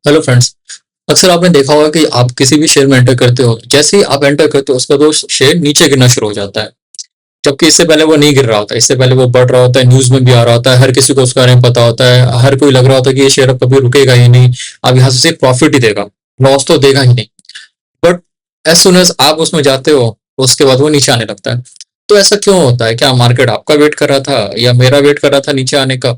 Hello friends. अक्सर आपने देखा होगा कि आप किसी भी शेयर में एंटर करते हो, जैसे ही आप एंटर करते हो उसका तो शेयर नीचे गिरना शुरू हो जाता है। जबकि इससे पहले वो नहीं गिर रहा होता, इससे पहले वो बढ़ रहा होता है, न्यूज में भी आ रहा होता है, हर किसी को उसके बारे में पता होता है, हर कोई लग रहा होता है कि ये शेयर अब कभी रुकेगा ही नहीं, अब यहाँ से सिर्फ प्रॉफिट ही देगा, लॉस तो देगा ही नहीं। बट एज सुन एज आप उसमें जाते हो, उसके बाद वो नीचे आने लगता है। तो ऐसा क्यों होता है? क्या मार्केट आपका वेट कर रहा था या मेरा वेट कर रहा था नीचे आने का?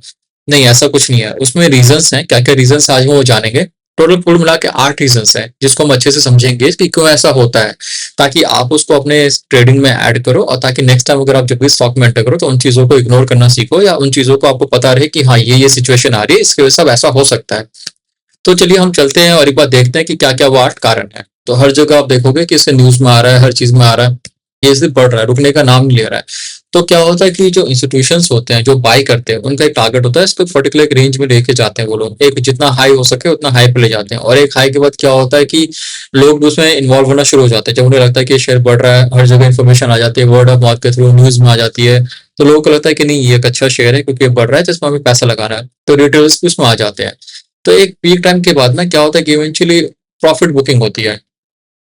नहीं, ऐसा कुछ नहीं है। उसमें रीजंस हैं, क्या क्या रीजंस आज हम वो जानेंगे। टोटल कुल मिला के 8 रीजंस हैं जिसको हम अच्छे से समझेंगे कि क्यों ऐसा होता है, ताकि आप उसको अपने ट्रेडिंग में ऐड करो और ताकि नेक्स्ट टाइम अगर आप जब भी स्टॉक में एंटर करो तो उन चीजों को इग्नोर करना सीखो, या उन चीजों को आपको पता रहे कि हाँ ये सिचुएशन आ रही है, इसकी वजह से अब ऐसा हो सकता है। तो चलिए हम चलते हैं और एक बार देखते हैं कि क्या क्या वो 8 कारण है। तो हर जगह आप देखोगे कि इससे न्यूज में आ रहा है, हर चीज में आ रहा है, ये सिर्फ बढ़ रहा है, रुकने का नाम नहीं ले रहा है। तो क्या होता है कि जो इंस्टीट्यूशंस होते हैं, जो बाय करते हैं, उनका एक टारगेट होता है, इसको पर्टिकुलर एक रेंज में लेके जाते हैं वो लोग, एक जितना हाई हो सके उतना हाई पे ले जाते हैं, और एक हाई के बाद क्या होता है कि लोग भी उसमें इन्वॉल्व होना शुरू हो जाते हैं। जब उन्हें लगता है कि शेयर बढ़ रहा है, हर जगह इन्फॉर्मेशन आ जाती है, वर्ड ऑफ माउथ के थ्रू न्यूज में आ जाती है, तो लोगों को लगता है कि नहीं ये एक अच्छा शेयर है क्योंकि ये बढ़ रहा है, जिसमें हमें पैसा लगाना है, तो रिटेलर्स भी उसमें आ जाते हैं। तो एक पीक टाइम के बाद ना क्या होता है कि इवेंचुअली प्रॉफिट बुकिंग होती है।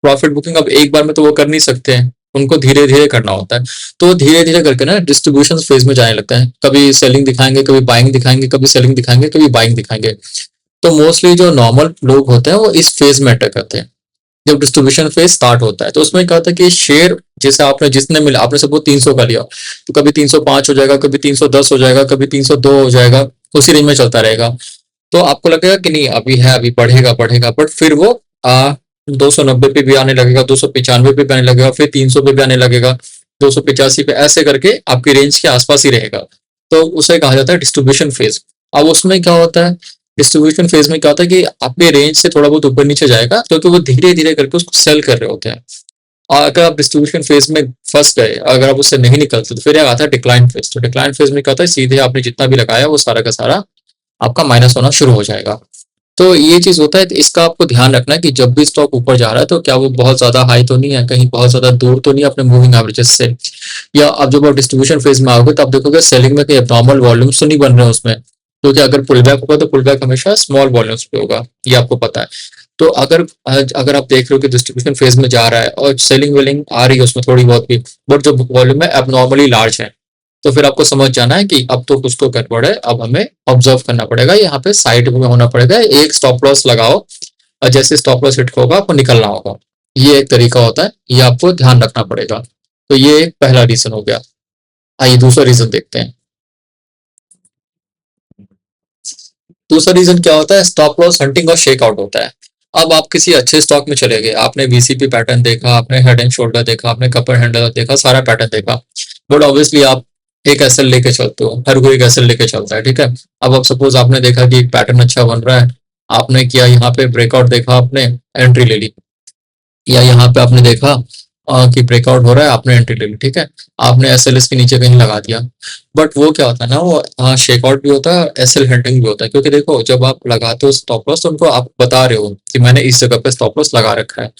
प्रॉफिट बुकिंग अब एक बार में तो वो कर नहीं सकते हैं, उनको धीरे धीरे करना होता है। तो धीरे धीरे करके ना डिस्ट्रीब्यूशन फेज में जाने लगता है, कभी सेलिंग दिखाएंगे, कभी बाइंग दिखाएंगे, कभी सेलिंग दिखाएंगे, कभी बाइंग दिखाएंगे। तो मोस्टली जो नॉर्मल लोग होते हैं वो इस फेज में एंटर करते हैं। जब डिस्ट्रीब्यूशन फेज स्टार्ट होता है तो उसमें क्या होता है कि शेयर जैसे आपने जितने मिला, आपने सपोज 300 का लिया, तो कभी 305 हो जाएगा, कभी 310 हो जाएगा, कभी 302 हो जाएगा, उसी रेंज में चलता रहेगा। तो आपको लगेगा कि नहीं अभी है, अभी बढ़ेगा बढ़ेगा, बट फिर वो 290 पे भी आने लगेगा, 295 पे भी आने लगेगा, फिर 300 पे भी आने लगेगा, 285 पे, ऐसे करके आपकी रेंज के आसपास ही रहेगा। तो उसे कहा जाता है डिस्ट्रीब्यूशन फेज। अब उसमें क्या होता है, डिस्ट्रीब्यूशन फेज में क्या होता है कि आपके रेंज से थोड़ा बहुत ऊपर नीचे जाएगा क्योंकि वो धीरे धीरे करके उसको सेल कर रहे होते हैं। और अगर आप डिस्ट्रीब्यूशन फेज में फंस गए, अगर आप उससे नहीं निकलते, तो फिर आता है डिक्लाइन फेज। तो डिक्लाइन फेज में क्या होता है, सीधे आपने जितना भी लगाया वो सारा का सारा आपका माइनस होना शुरू हो जाएगा। तो ये चीज होता है, तो इसका आपको ध्यान रखना है कि जब भी स्टॉक ऊपर जा रहा है तो क्या वो बहुत ज्यादा हाई तो नहीं है, कहीं बहुत ज्यादा दूर तो नहीं है अपने मूविंग एवरेजेस से। या अब जब आप डिस्ट्रीब्यूशन फेज में आओगे तो आप देखोगे सेलिंग में कोई एब्नॉर्मल वॉल्यूम्स तो नहीं बन रहे हैं उसमें, क्योंकि अगर पुल बैक होगा तो पुल बैक हमेशा स्मॉल वॉल्यूम्स पे होगा, ये आपको पता है। तो अगर अगर आप देख रहे हो कि डिस्ट्रीब्यूशन फेज में जा रहा है और सेलिंग वेलिंग आ रही है उसमें थोड़ी बहुत भी, बट जो वॉल्यूम है एबनॉर्मली लार्ज है, तो फिर आपको समझ जाना है कि अब तो कुछ तो गड़बड़ है, अब हमें ऑब्जर्व करना पड़ेगा, यहाँ पे साइड में होना पड़ेगा, एक स्टॉप लॉस लगाओ और जैसे स्टॉप लॉस हिट होगा आपको निकलना होगा। ये एक तरीका होता है, ये आपको ध्यान रखना पड़ेगा। तो ये एक पहला रीजन हो गया। आइए दूसरा रीजन देखते हैं। दूसरा रीजन क्या होता है, स्टॉप लॉस हंटिंग और शेक आउट होता है। अब आप किसी अच्छे स्टॉक में चले गए, आपने वीसीपी पैटर्न देखा, आपने हेड एंड शोल्डर देखा, आपने कपर हैंडल देखा, सारा पैटर्न देखा, बट ऑब्वियसली आप एक एसएल लेके चलते हो, हर कोई एक एसएल लेके चलता है, ठीक है। अब सपोज आपने देखा कि एक पैटर्न अच्छा बन रहा है, आपने किया यहाँ पे ब्रेकआउट देखा, आपने एंट्री ले ली, या यहाँ पे आपने देखा कि ब्रेकआउट हो रहा है, आपने एंट्री ले ली, ठीक है। आपने एसएल के नीचे कहीं लगा दिया, बट वो क्या होता है ना, वो शेकआउट भी होता है, एसएल हंटिंग भी होता है, क्योंकि देखो जब आप लगाते हो स्टॉप लॉस तो उनको आप बता रहे हो कि मैंने इस जगह पे स्टॉप लॉस लगा रखा है।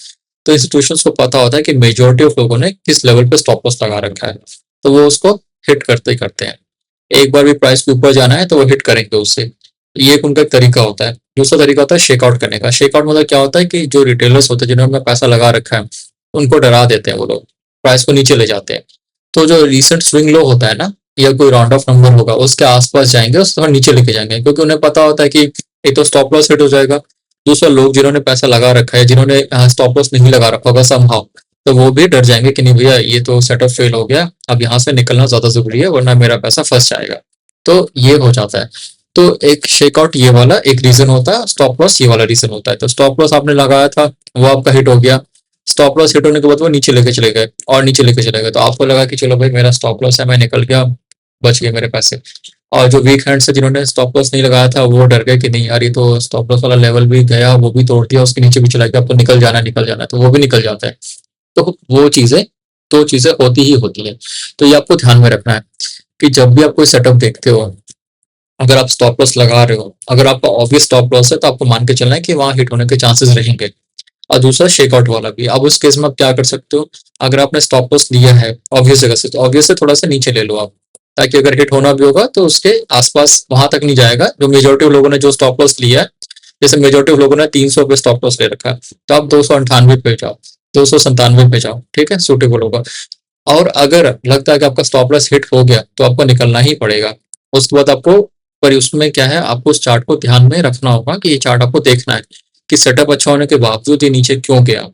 तो इंस्टीट्यूशंस को पता होता है कि मेजोरिटी ऑफ लोगों ने किस लेवल पे स्टॉप लॉस लगा रखा है, तो वो उसको हिट करते ही करते हैं। एक बार भी प्राइस के ऊपर जाना है तो वो हिट करेंगे उससे। ये एक उनका एक तरीका होता है। दूसरा तरीका होता है शेकआउट करने का। शेकआउट मतलब क्या होता है कि जो रिटेलर्स होते हैं जिन्होंने अपना पैसा लगा रखा है, उनको डरा देते हैं वो लोग, प्राइस को नीचे ले जाते हैं। तो जो रिसेंट स्विंग लो होता है ना, या कोई राउंड ऑफ नंबर होगा उसके आसपास जाएंगे, उसको थोड़ा नीचे लेके जाएंगे, क्योंकि उन्हें पता होता है कि एक तो स्टॉप लॉस हिट हो जाएगा, दूसरा लोग जिन्होंने पैसा लगा रखा है, जिन्होंने स्टॉप लॉस नहीं लगा रखा होगा समहाउ, तो वो भी डर जाएंगे कि नहीं भैया ये तो सेटअप फेल हो गया, अब यहाँ से निकलना ज्यादा जरूरी है वरना मेरा पैसा फंस जाएगा। तो ये हो जाता है। तो एक शेकआउट ये वाला एक रीजन होता है, स्टॉप लॉस ये वाला रीजन होता है। तो स्टॉप लॉस आपने लगाया था, वो आपका हिट हो गया, स्टॉप लॉस हिट होने के बाद वो नीचे लेके चले गए और नीचे लेके चले गए, तो आपको लगा कि चलो भाई मेरा स्टॉप लॉस है, मैं निकल गया, बच गए मेरे पैसे। और जो वीक हैंड से जिन्होंने स्टॉप लॉस नहीं लगाया था वो डर गए कि नहीं यार ये तो स्टॉप लॉस वाला लेवल भी गया, वो भी तोड़ दिया, उसके नीचे भी चला गया, अब तो निकल जाना है, तो वो भी निकल जाता है। तो वो चीजें, दो चीजें होती ही होती है। तो ये आपको ध्यान में रखना है कि जब भी आप कोई सेटअप देखते हो, अगर आप स्टॉप लॉस लगा रहे हो, अगर आपका ऑब्वियस स्टॉप लॉस है तो आपको मान के चलना है कि वहां हिट होने के चांसेस रहेंगे। और दूसरा शेकआउट वाला भी, अब उस केस में आप क्या कर सकते हो, अगर आपने स्टॉप लॉस लिया है ऑब्वियस जगह से, तो ऑब्वियस से थोड़ा सा नीचे ले लो आप, ताकि अगर हिट होना भी होगा तो उसके आसपास वहां तक नहीं जाएगा, जो मेजोरिटी लोगों ने जो स्टॉप लॉस लिया है जैसे मेजोरिटी ऑफ लोगों ने 300 पे स्टॉप लॉस ले रखा है, तो आप 298 पे जाओ, 297 पे जाओ, ठीक है, सूटेबल होगा। और अगर लगता है कि आपका स्टॉप लॉस हिट हो गया तो आपको निकलना ही पड़ेगा। उसके बाद आपको, पर उसमें क्या है, आपको उस चार्ट को ध्यान में रखना होगा कि ये चार्ट आपको देखना है कि सेटअप अच्छा होने के बावजूद ये नीचे क्यों गया।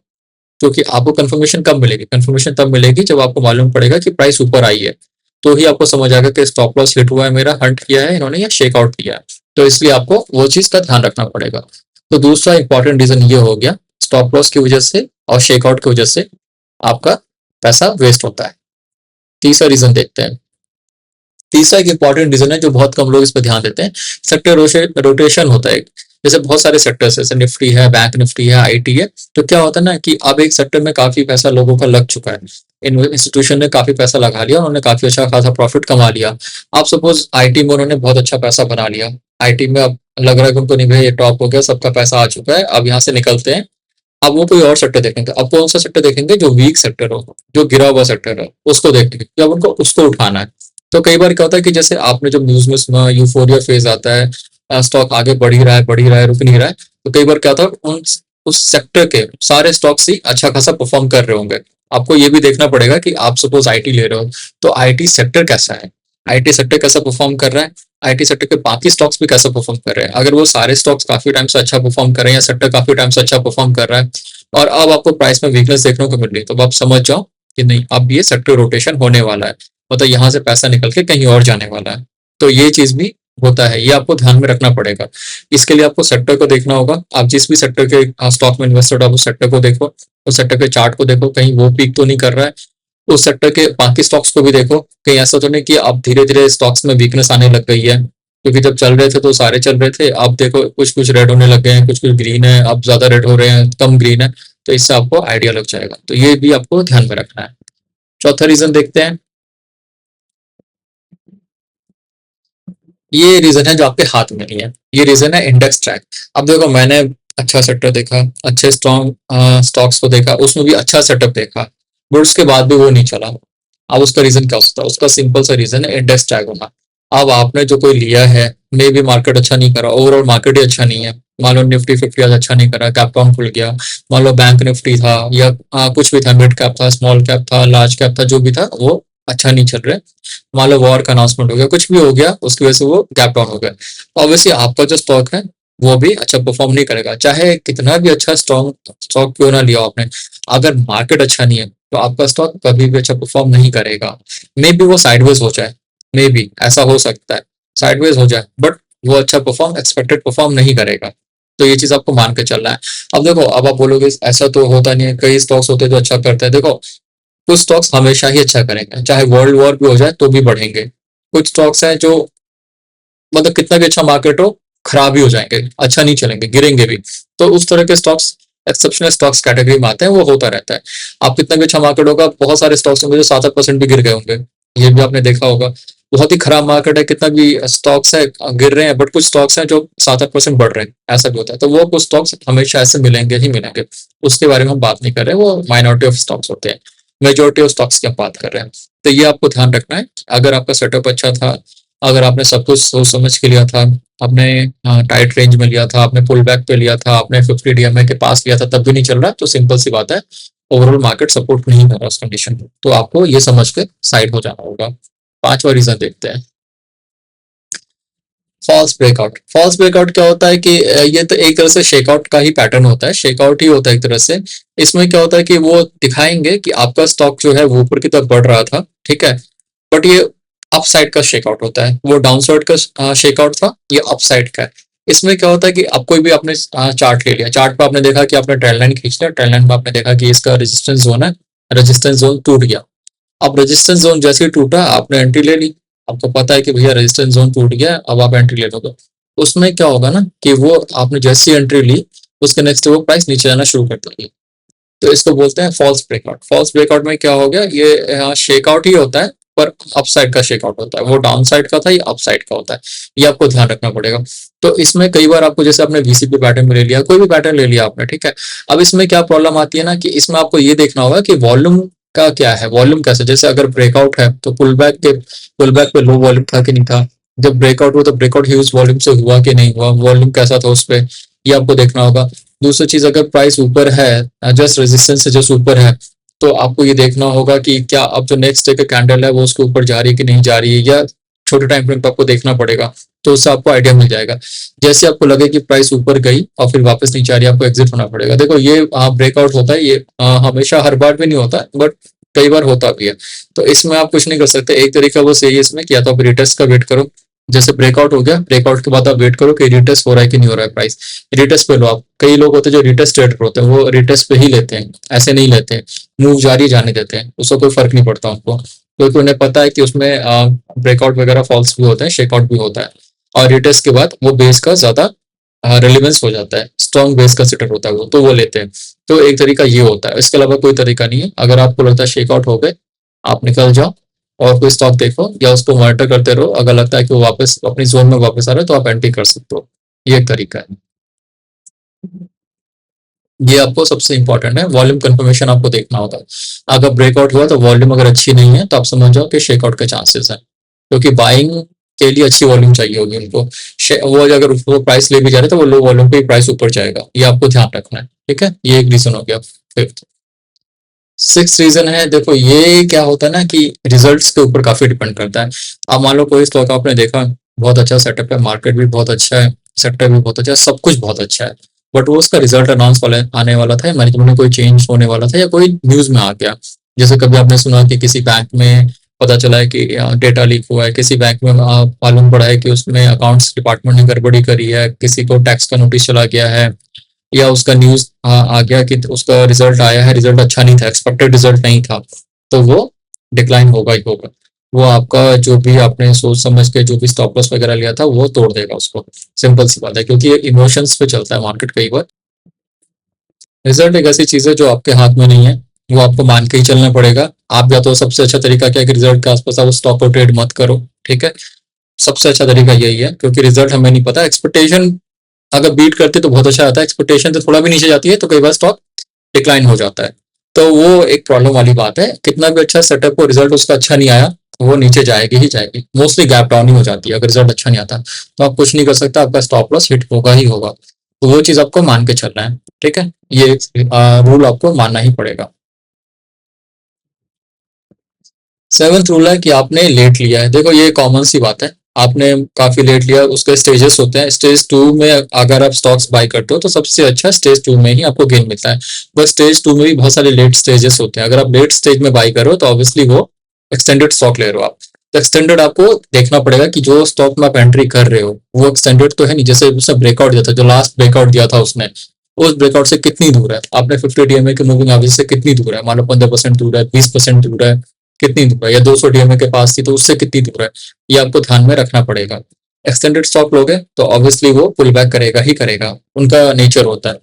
क्योंकि आपको कंफर्मेशन कब मिलेगी, कंफर्मेशन तब मिलेगी जब आपको मालूम पड़ेगा कि प्राइस ऊपर आई है, तो ही आपको समझ आएगा कि स्टॉप लॉस हिट हुआ है मेरा, हंट किया है इन्होंने या शेक आउट किया है। तो इसलिए आपको वो चीज का ध्यान रखना पड़ेगा। तो दूसरा इंपॉर्टेंट रीजन ये हो गया, स्टॉप लॉस की वजह से और शेक आउट की वजह से आपका पैसा वेस्ट होता है। तीसरा रीजन देखते हैं। तीसरा एक इंपॉर्टेंट रीजन है जो बहुत कम लोग इस पर ध्यान देते हैं, सेक्टर रोटेशन होता है। जैसे बहुत सारे सेक्टर्स, जैसे निफ्टी है, बैंक निफ्टी है, आईटी है, तो क्या होता है ना कि अब एक सेक्टर में काफी पैसा लोगों का लग चुका है, इंस्टीट्यूशन ने काफी पैसा लगा लिया, उन्होंने काफी अच्छा खासा प्रॉफिट कमा लिया। आप सपोज आईटी में उन्होंने बहुत अच्छा पैसा बना लिया, आईटी में अब लग रहा है कि उनको नहीं भाई ये टॉप हो गया, सबका पैसा आ चुका है, अब यहाँ से निकलते हैं। अब वो कोई और सेक्टर देखेंगे, अब कौन सा सेक्टर देखेंगे, जो वीक सेक्टर हो, जो गिरा हुआ सेक्टर है, उसको देखेंगे, जब उनको उसको उठाना है। तो कई बार क्या होता है कि जैसे आपने जब न्यूज में सुना यूफोरिया फेज आता है, स्टॉक आगे बढ़ ही रहा है, बढ़ ही रहा है, रुक नहीं रहा है, तो कई बार क्या होता है उस सेक्टर के सारे स्टॉक्स ही अच्छा खासा परफॉर्म कर रहे होंगे। आपको ये भी देखना पड़ेगा कि आप सपोज आईटी ले रहे हो, तो आईटी सेक्टर कैसा है, आईटी सेक्टर कैसा परफॉर्म कर रहा है, आईटी सेक्टर के बाकी स्टॉक्स भी कैसे परफॉर्म कर रहे हैं। अगर वो सारे स्टॉक्स काफी टाइम से अच्छा परफॉर्म कर रहे हैं, या सेक्टर काफी टाइम से अच्छा परफॉर्म कर रहा है, और अब आपको प्राइस में वीकनेस देखने को मिल रही है, तो आप समझ जाओ कि नहीं, अब ये सेक्टर रोटेशन होने वाला है, मतलब यहाँ से पैसा निकल के कहीं और जाने वाला है। तो ये चीज भी होता है, ये आपको ध्यान में रखना पड़ेगा। इसके लिए आपको सेक्टर को देखना होगा, आप जिस भी सेक्टर के स्टॉक में इन्वेस्टेड हो, उस सेक्टर को देखो, उस सेक्टर के चार्ट को देखो, कहीं वो पीक तो नहीं कर रहा है। उस सेक्टर के बाकी स्टॉक्स को भी देखो, कहीं ऐसा तो नहीं कि अब धीरे धीरे स्टॉक्स में वीकनेस आने लग गई है, क्योंकि जब चल रहे थे तो सारे चल रहे थे, अब देखो कुछ कुछ रेड होने लग गए हैं, कुछ कुछ ग्रीन है, अब ज्यादा रेड हो रहे हैं, कम ग्रीन है। तो इससे आपको आइडिया लग जाएगा, तो ये भी आपको ध्यान में रखना है। चौथा रीजन देखते हैं। ये रीजन है जो आपके हाथ में नहीं है, ये रीजन है इंडेक्स ट्रैक। अब देखो, मैंने अच्छा सेक्टर देखा, अच्छे स्ट्रॉन्ग स्टॉक्स को देखा, उसमें भी अच्छा सेटअप देखा, बट उसके बाद भी वो नहीं चला। अब उसका रीजन क्या हो सकता है, उसका सिंपल सा रीजन है इंडेक्स ट्रैक होना। अब आपने जो कोई लिया है, मे भी मार्केट अच्छा नहीं करा, ओवरऑल मार्केट ही अच्छा नहीं है, मान लो निफ्टी 50 आज अच्छा नहीं करा, कैपटाउन खुल गया, मान लो बैंक निफ्टी था, या कुछ भी था, मिड कैप था, स्मॉल कैप था, लार्ज कैप था, जो भी था वो अच्छा नहीं चल रहा है, मान लो वॉर का अनाउंसमेंट हो गया, कुछ भी हो गया, उसकी वजह से वो गैप डाउन हो गया, ऑब्वियसली आपका जो स्टॉक है वो भी अच्छा परफॉर्म नहीं करेगा, चाहे कितना भी अच्छा स्ट्रॉन्ग स्टॉक क्यों ना लिया हो आपने। अगर मार्केट अच्छा नहीं है तो आपका स्टॉक कभी भी अच्छा परफॉर्म नहीं करेगा। मे बी वो साइडवेज हो जाए, मे बी ऐसा हो सकता है, साइडवेज हो जाए, बट वो अच्छा परफॉर्म, एक्सपेक्टेड परफॉर्म नहीं करेगा। तो ये चीज आपको मान के चलना है। अब देखो, अब आप बोलोगे ऐसा तो होता नहीं है, कई स्टॉक्स होते हैं जो अच्छा करते हैं। देखो, कुछ स्टॉक्स हमेशा ही अच्छा करेंगे, चाहे वर्ल्ड वॉर भी हो जाए तो भी बढ़ेंगे। कुछ स्टॉक्स हैं जो, मतलब कितना भी अच्छा मार्केट हो, खराब ही हो जाएंगे, अच्छा नहीं चलेंगे, गिरेंगे भी। तो उस तरह के स्टॉक्स एक्सेप्शनल स्टॉक्स कैटेगरी में आते हैं, वो होता रहता है। आप कितना भी अच्छा मार्केट होगा, बहुत सारे स्टॉक्स होंगे जो 7-8% भी गिर गए होंगे, ये भी आपने देखा होगा। बहुत ही खराब मार्केट है, कितना भी स्टॉक्स है गिर रहे हैं, बट कुछ स्टॉक्स हैं जो 7-8% बढ़ रहे हैं, ऐसा भी होता है। तो वो कुछ स्टॉक्स हमेशा ऐसे मिलेंगे ही मिलेंगे, उसके बारे में हम बात नहीं कर रहे, वो माइनॉरिटी ऑफ स्टॉक्स होते हैं, मेजोरिटी ऑफ स्टॉक्स की हम बात कर रहे हैं। तो ये आपको ध्यान रखना है। अगर आपका सेटअप अच्छा था, अगर आपने सब कुछ सोच समझ के लिया था, आपने टाइट रेंज में लिया था, आपने पुल बैक पे लिया था, आपने 50 डीएमए के पास लिया था, तब भी नहीं चल रहा, तो सिंपल सी बात है, ओवरऑल मार्केट सपोर्ट नहीं कर रहा उस कंडीशन में, तो आपको ये समझ के साइड हो जाना होगा। पांचवा रीजन देखते हैं, फॉल्स ब्रेकआउट। फॉल्स ब्रेकआउट क्या होता है कि ये तो एक तरह से शेकआउट का ही पैटर्न होता है, शेकआउट ही होता है एक तरह से। इसमें क्या होता है कि वो दिखाएंगे कि आपका स्टॉक जो है वो ऊपर की तरफ बढ़ रहा था, ठीक है, बट ये अपसाइड का शेकआउट होता है, वो डाउनसाइड का शेकआउट था, ये अपसाइड का है। इसमें क्या होता है कि आप कोई भी आपने चार्ट ले लिया, चार्ट पर आपने देखा कि आपने ट्रेंड लाइन खींच लिया, ट्रेंड लाइन में आपने देखा कि इसका रेजिस्टेंस जोन है, रेजिस्टेंस जोन टूट गया। अब रेजिस्टेंस जोन जैसे ही टूटा, आपने एंट्री ले ली, आपको पता है कि भैया रेजिस्टेंस जोन टूट गया, अब आप एंट्री ले लोगे। उसमें क्या होगा ना कि वो आपने जैसी एंट्री ली, उसके नेक्स्ट वो प्राइस नीचे जाना शुरू कर देगी। तो इसको बोलते हैं फॉल्स ब्रेकआउट। फॉल्स ब्रेकआउट में क्या हो गया, ये शेकआउट ही होता है, पर अपसाइड का शेकआउट होता है, वो डाउन साइड का था, ये अपसाइड का होता है, ये आपको ध्यान रखना पड़ेगा। तो इसमें कई बार आपको, जैसे आपने वीसीपी पैटर्न में ले लिया, कोई भी पैटर्न ले लिया आपने, ठीक है, अब इसमें क्या प्रॉब्लम आती है ना कि इसमें आपको ये देखना होगा कि वॉल्यूम का क्या है, वॉल्यूम कैसे, जैसे अगर ब्रेकआउट है तो पुल बैक पे लो वॉल्यूम था कि नहीं था, जब ब्रेकआउट हुआ तो ब्रेकआउट ह्यूज वॉल्यूम से हुआ कि नहीं हुआ, वॉल्यूम कैसा था उस पर, ये आपको देखना होगा। दूसरी चीज, अगर प्राइस ऊपर है, जस्ट रेजिस्टेंस से जस्ट ऊपर है, तो आपको ये देखना होगा कि क्या अब जो नेक्स्ट डे का कैंडल है वो उसके ऊपर जा रही है कि नहीं जा रही है, या छोटे टाइम फ्रेम पे आपको देखना पड़ेगा, तो उससे आपको आइडिया मिल जाएगा। जैसे आपको लगे कि प्राइस ऊपर गई और फिर वापस नीचे आ रही है, आपको एग्जिट होना पड़ेगा। देखो ये ब्रेकआउट होता है, ये हमेशा हर बार भी नहीं होता, बट कई बार होता भी है। तो इसमें आप कुछ नहीं कर सकते। एक तरीका बस यही है इसमें कि या तो आप रिटेस्ट का वेट करो, जैसे ब्रेकआउट हो गया, ब्रेकआउट के बाद आप वेट करो कि रिटेस्ट हो रहा है कि नहीं हो रहा है प्राइस, रिटेस्ट पे लो आप। कई लोग होते हैं जो रिटेस्ट ट्रेडर होते हैं, वो रिटेस्ट पे ही लेते हैं, ऐसे नहीं लेते हैं, मूव जारी जाने देते हैं, उसको कोई फर्क नहीं पड़ता उनको, क्योंकि उन्हें पता है कि उसमें ब्रेकआउट वगैरह फॉल्स भी होते हैं, शेकआउट भी होता है, और रिटेस्ट के बाद वो बेस का ज्यादा रेलिवेंस हो जाता है, स्ट्रॉन्ग बेस कंसिडर होता है वो, तो वो लेते हैं। तो एक तरीका ये होता है, इसके अलावा कोई तरीका नहीं है। अगर आपको लगता है शेकआउट हो गए, आप निकल जाओ और कोई स्टॉक देखो, या उसको मॉनिटर करते रहो। अगर लगता है कि वो वापस अपनी जोन में वापस आ रहा है, तो आप एंट्री कर सकते हो। ये एक तरीका है। ये आपको सबसे इंपॉर्टेंट है, वॉल्यूम कंफर्मेशन आपको देखना होता है। अगर ब्रेकआउट हुआ तो वॉल्यूम अगर अच्छी नहीं है, तो आप समझ जाओ कि शेकआउट के चांसेस है, क्योंकि बाइंग के लिए अच्छी वॉल्यूम चाहिए होगी उनको। वो अगर वो प्राइस ले भी जा रहे हैं, तो वो लो वॉल्यूम पे प्राइस ऊपर जाएगा, ये आपको ध्यान रखना है। ठीक है, ये एक रीजन हो गया। फिफ्थ सिक्स रीजन है, देखो ये क्या होता है ना कि रिजल्ट्स के ऊपर काफी डिपेंड करता है। अब मान लो कोई स्टॉक आपने देखा, बहुत अच्छा सेटअप है, मार्केट भी बहुत अच्छा है, सेक्टर भी बहुत अच्छा है, सब कुछ बहुत अच्छा है, बट वो उसका रिजल्ट अनाउंस वाला आने वाला था, मैनेजमेंट में कोई चेंज होने वाला था, या कोई न्यूज में आ गया। जैसे कभी आपने सुना कि किसी बैंक में पता चला है कि डेटा लीक हुआ है, किसी बैंक में मालूम पड़ा है कि उसमें अकाउंट्स डिपार्टमेंट ने गड़बड़ी करी है, किसी को टैक्स का नोटिस चला गया है, या उसका न्यूज आ गया कि उसका रिजल्ट आया है, रिजल्ट अच्छा नहीं था, एक्सपेक्टेड रिजल्ट नहीं था, तो वो डिक्लाइन होगा ही होगा। वो आपका जो भी आपने सोच समझ के जो भी स्टॉप लॉस वगैरह लिया था, वो तोड़ देगा उसको। सिंपल सी बात है, क्योंकि ये इमोशंस पे चलता है मार्केट कई बार। रिजल्ट एक ऐसी चीज है जो आपके हाथ में नहीं है, वो आपको मान के ही चलना पड़ेगा। आप या तो सबसे अच्छा तरीका क्या है कि रिजल्ट के आसपास आप स्टॉक को ट्रेड मत करो। ठीक है, सबसे अच्छा तरीका यही है, क्योंकि रिजल्ट हमें नहीं पता। एक्सपेक्टेशन अगर बीट करते तो बहुत अच्छा आता है, एक्सपेक्टेशन से थोड़ा भी नीचे जाती है तो कई बार स्टॉक डिक्लाइन हो जाता है। तो वो एक प्रॉब्लम वाली बात है, कितना भी अच्छा सेटअप हो, रिजल्ट उसका अच्छा नहीं आया, वो नीचे जाएगी ही जाएगी, मोस्टली गैप डाउन ही हो जाती है अगर रिजल्ट अच्छा नहीं आता। तो आप कुछ नहीं कर सकता, आपका स्टॉप लॉस हिट होगा ही होगा। तो वो चीज आपको मान के चलना है। ठीक है, ये रूल आपको मानना ही पड़ेगा। सेवंथ रूल है कि आपने लेट लिया है। देखो ये कॉमन सी बात है, आपने काफी लेट लिया, उसके स्टेजेस होते हैं। स्टेज टू में अगर आप स्टॉक्स बाय करते हो, तो सबसे अच्छा स्टेज टू में ही आपको गेन मिलता है। बस स्टेज टू में भी बहुत सारे लेट स्टेजेस होते हैं। अगर आप लेट स्टेज में बाय करो, तो ऑब्वियसली वो एक्सटेंडेड स्टॉक ले रहे हो आप। तो एक्सटेंडेड आपको देखना पड़ेगा कि जो स्टॉक में आप एंट्री कर रहे हो वो एक्सटेंडेड तो है नहीं। जैसे उसने ब्रेकआउट दिया था, जो लास्ट ब्रेकआउट दिया था उसने, उस ब्रेकआउट से कितनी दूर है, आपने 50 DMA के मूविंग एवरेज से कितनी दूर है, मान लो 15% दूर है, 20% दूर है, कितनी दूर है, या 200 DMA के पास थी तो उससे कितनी दूर है, ये आपको ध्यान में रखना पड़ेगा। एक्सटेंडेड स्टॉक लोगे तो ऑब्वियसली वो पुल बैक करेगा ही करेगा, उनका नेचर होता है।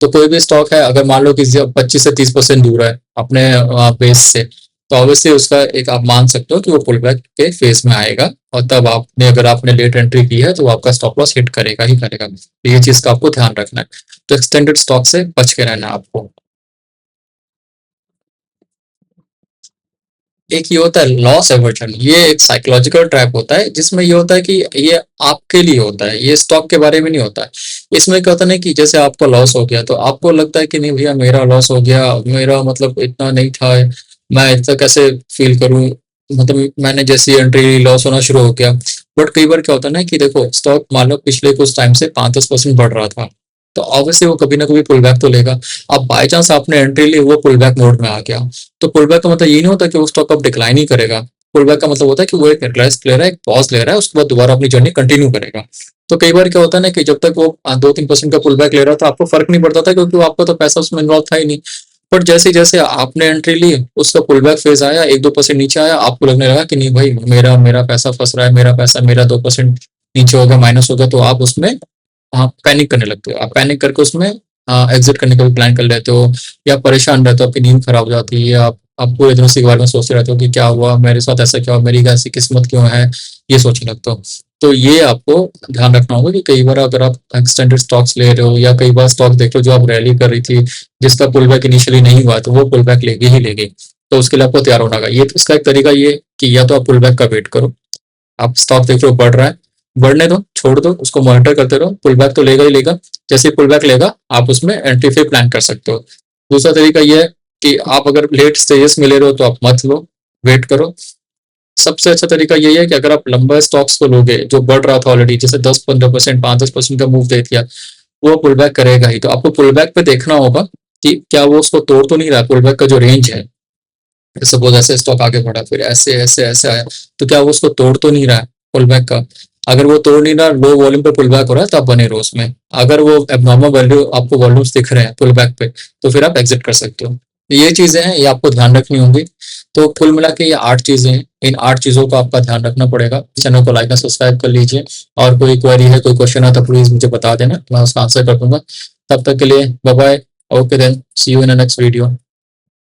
तो कोई भी स्टॉक है, अगर मान लो कि 25 से 30% दूर है अपने बेस से, तो ऑब्वियसली उसका एक आप मान सकते हो कि वो पुल बैक के फेस में आएगा, और तब आपने अगर आपने लेट एंट्री की है तो वो आपका स्टॉप लॉस हिट करेगा ही करेगा। तो ये चीज का आपको ध्यान रखना है। तो एक्सटेंडेड स्टॉक से बच के रहना है आपको। एक ये होता है लॉस एवर्जन, ये एक साइकोलॉजिकल ट्रैप होता है, जिसमें ये होता है कि ये आपके लिए होता है, ये स्टॉक के बारे में नहीं होता है। इसमें क्या होता है ना कि जैसे आपको लॉस हो गया, तो आपको लगता है कि नहीं भैया मेरा लॉस हो गया, मेरा मतलब इतना नहीं था, मैं इतना कैसे फील करूं, मतलब मैंने जैसी एंट्री लॉस होना शुरू हो गया। बट कई बार क्या होता है ना कि देखो स्टॉक मान लो पिछले कुछ टाइम से 5-10% बढ़ रहा था, तो ऑब्वियसली वो कभी ना कभी पुल बैक तो लेगा। अब बाई चांस आपने एंट्री ली, वो पुल बैक मोड में आ गया, तो पुल बैक का मतलब ये नहीं होता कि वो स्टॉक अब डिक्लाइन ही करेगा। पुल बैक का मतलब होता है कि वो एक रेस्ट ले रहा है, एक पॉज ले रहा है, उसके बाद दोबारा अपनी जर्नी कंटिन्यू करेगा। तो कई बार क्या होता है ना कि जब तक वो 2-3% का पुल बैक ले रहा था, आपको फर्क नहीं पड़ता था, क्योंकि वो आपका तो पैसा उसमें इन्वॉल्व था ही नहीं। बट जैसे जैसे आपने एंट्री ली, उसका पुल बैक फेज आया, 1-2% नीचे आया, आपको लगने लगा कि नहीं भाई मेरा मेरा पैसा फंस रहा है, मेरा पैसा मेरा 2% नीचे होगा, माइनस होगा, तो आप उसमें पैनिक करने लगते हो। आप पैनिक करके उसमें एग्जिट करने का भी प्लान कर लेते हो, या परेशान रहते हो, आपकी नींद खराब हो जाती है, आप पूरे दिन उसी के बारे में सोचते रहते हो कि क्या हुआ मेरे साथ, ऐसा क्या हुआ, मेरी ऐसी किस्मत क्यों है, ये सोचने लगते हो। तो ये आपको ध्यान रखना होगा कि कई बार अगर आप एक्सटेंडेड स्टॉक्स ले रहे हो, या कई बार स्टॉक देख लो जो आप रैली कर रही थी, जिसका पुल बैक इनिशियली नहीं हुआ, तो वो पुल बैक लेगी ही लेगी। तो उसके लिए आपको तैयार होना होगा। ये इसका एक तरीका ये कि या तो आप पुल बैक का वेट करो, आप स्टॉक देख रहे हो बढ़ रहा है, बढ़ने दो, छोड़ दो, उसको मॉनिटर करते रहो, पुल बैक तो लेगा ही लेगा। जैसे ही पुल बैक लेगा आप उसमें एंट्री फिर प्लान कर सकते हो। दूसरा तरीका ये है कि आप अगर लेट स्टेजेस में ले रहे हो तो आप मत लो, वेट करो। सबसे अच्छा तरीका यही है कि अगर आप लंबा स्टॉक्स को लोगे जो बढ़ रहा था ऑलरेडी, जैसे 10-15%, 5-10% का मूव दे दिया, वो पुल बैक करेगा ही। तो आपको पुल बैक पे देखना होगा कि क्या वो उसको तोड़ तो नहीं रहा, पुल बैक का जो रेंज है। सपोज ऐसे स्टॉक आगे बढ़ा, फिर ऐसे ऐसे ऐसे आया, तो क्या वो उसको तोड़ तो नहीं रहा है पुल बैक का। अगर वो तोड़ नहीं रहा, लो वॉल्यूम पे पुल बैक हो रहा है, तो आप बने रहो उसमें। अगर वो एबनॉर्मल वैल्यू आपको वॉल्यूम्स दिख रहे हैं पुल बैक पे, तो फिर आप एग्जिट कर सकते हो। ये चीजें हैं, ये आपको ध्यान रखनी होंगी। तो कुल मिला के ये 8 चीजें हैं, इन 8 चीजों का आपका ध्यान रखना पड़ेगा। चैनल को लाइक एंड सब्सक्राइब कर लीजिए, और कोई क्वेरी है, कोई क्वेश्चन है, तो प्लीज मुझे बता देना, मैं उसका आंसर कर दूंगा। तब तक के लिए bye bye. Okay then, see you in the next video.